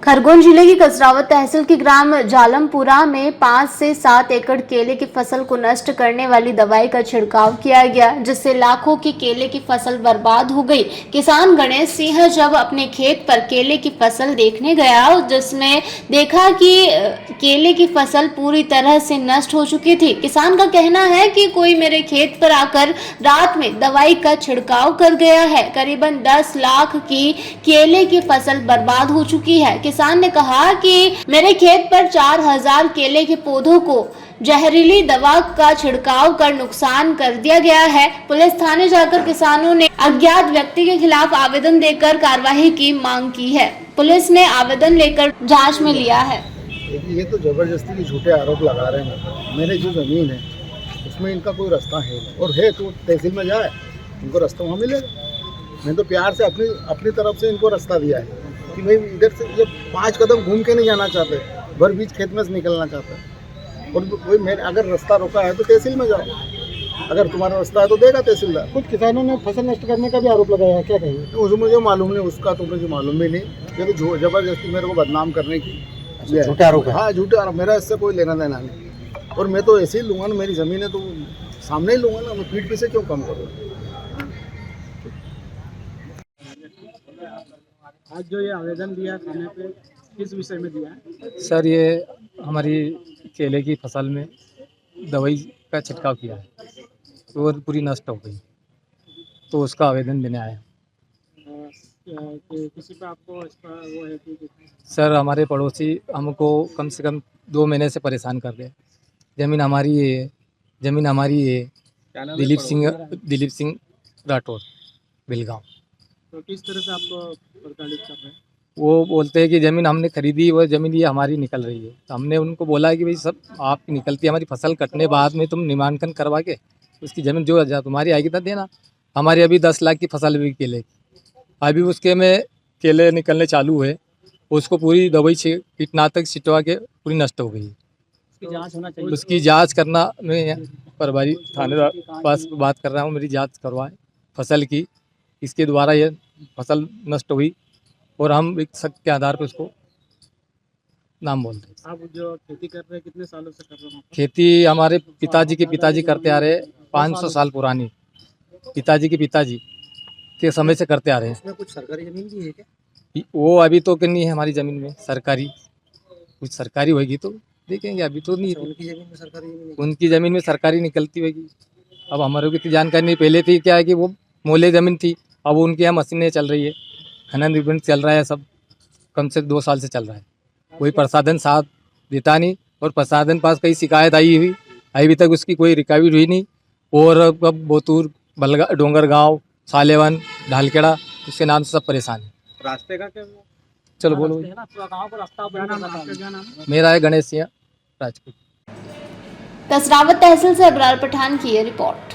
खरगोन जिले की कसरावत तहसील की ग्राम जालमपुरा में 5 से 7 एकड़ केले की फसल को नष्ट करने वाली दवाई का छिड़काव किया गया, जिससे लाखों की केले की फसल बर्बाद हो गई। किसान गणेश सिंह जब अपने खेत पर केले की फसल देखने गया, जिसने देखा कि केले की फसल पूरी तरह से नष्ट हो चुकी थी। किसान का कहना है कि कोई मेरे खेत पर आकर रात में दवाई का छिड़काव कर गया है। करीबन 10 लाख की केले की फसल बर्बाद हो चुकी है। किसान ने कहा कि मेरे खेत पर 4000 केले के पौधों को जहरीली दवा का छिड़काव कर नुकसान कर दिया गया है। पुलिस थाने जाकर किसानों ने अज्ञात व्यक्ति के खिलाफ आवेदन देकर कार्रवाई की मांग की है। पुलिस ने आवेदन लेकर जांच में लिया है। ये तो जबरदस्ती के झूठे आरोप लगा रहे हैं। मेरे जो जमीन है उसमें इनका कोई रास्ता है नहीं, और है तो तहसील में जाए, इनको रास्ता वहाँ मिलेगा। मैंने तो प्यार से अपनी तरफ से इनको रास्ता दिया है कि भाई इधर से ये 5 कदम घूम के नहीं जाना चाहते, भर बीच खेत में से निकलना चाहते। और कोई मेरे अगर रास्ता रोका है तो तहसील में जाओ, अगर तुम्हारा रास्ता है तो देगा तहसीलदार। कुछ किसानों ने फसल नष्ट करने का भी आरोप लगाया है, क्या कहेंगे? तो उसमें मुझे मालूम नहीं, उसका तो मुझे मालूम भी नहीं। ये तो जबरदस्ती मेरे को बदनाम करने की झूठे आरोप है। हाँ, झूठे आरोप। मेरा इससे कोई लेना देना नहीं, और मैं तो ऐसे ही लूँगा ना, मेरी ज़मीन है तो सामने ही लूँगा ना, मैं पीठ पीछे क्यों कम करूँ। आज जो ये आवेदन दिया थाने पे, किस विषय में दिया है? सर, ये हमारी केले की फसल में दवाई का छिड़काव किया है तो वो पूरी नष्ट हो गई, तो उसका आवेदन देने आया। किसी पे आपको इसका वो है कि? सर, हमारे पड़ोसी हमको कम से कम 2 महीने से परेशान कर रहे हैं। ज़मीन हमारी है, दिलीप सिंह राठौर, बिलगांव। तो किस तरह से आपको प्रताड़ित कर रहे हैं? वो बोलते हैं कि ज़मीन हमने खरीदी, वो ज़मीन ये हमारी निकल रही है। तो हमने उनको बोला है कि भाई सब आपकी निकलती है, हमारी फसल कटने बाद में तुम निमांकन करवा के उसकी ज़मीन जो तुम्हारी आएगी तो देना। हमारी अभी 10 लाख की फसल भी केले की, अभी उसके में केले निकलने चालू है, उसको पूरी दवाई से कीटनाशक छिटवा के पूरी नष्ट हो गई। उसकी जांच होना चाहिए। उसकी जांच करना, मैं प्रभारी थानेदार पास बात कर रहा हूँ, मेरी जांच करवाएं फसल की, इसके द्वारा ये फसल नष्ट हुई और हम एक शक के आधार पर उसको नाम बोल रहे हैं। आप जो खेती कर रहे हैं कितने सालों से कर रहे हो? खेती हमारे पिताजी के पिताजी करते आ रहे, 500 साल पुरानी, पिताजी के पिताजी के समय से करते आ रहे हैं। इसमें कुछ सरकारी जमीन भी है क्या? वो अभी तो नहीं है हमारी ज़मीन में सरकारी, कुछ सरकारी होगी तो देखेंगे, अभी तो नहीं है। उनकी जमीन में सरकारी जमीन है? उनकी ज़मीन में सरकारी निकलती होगी। अब हमारे को इतनी जानकारी नहीं, पहले थी क्या है कि वो मोले ज़मीन थी, अब उनके यहाँ मशीनें चल रही है, खनन विपणन चल रहा है, सब कम से 2 साल से चल रहा है। कोई प्रसाधन साथ देता नहीं, और प्रसाधन पास कई शिकायत आई हुई, अभी तक उसकी कोई रिकवरी हुई नहीं। और अब बोतूर, बलगा, डोंगरगांव, सालेवन, ढालखेड़ा, उसके नाम से सब परेशान है। रास्ते का क्या? चलो बोलो। है ना, पूरा गाँव को रास्ता क्या नाम है? मेरा है गणेश सिंह राजपूत। कसरावत तहसील से अबरार पठान की ये रिपोर्ट।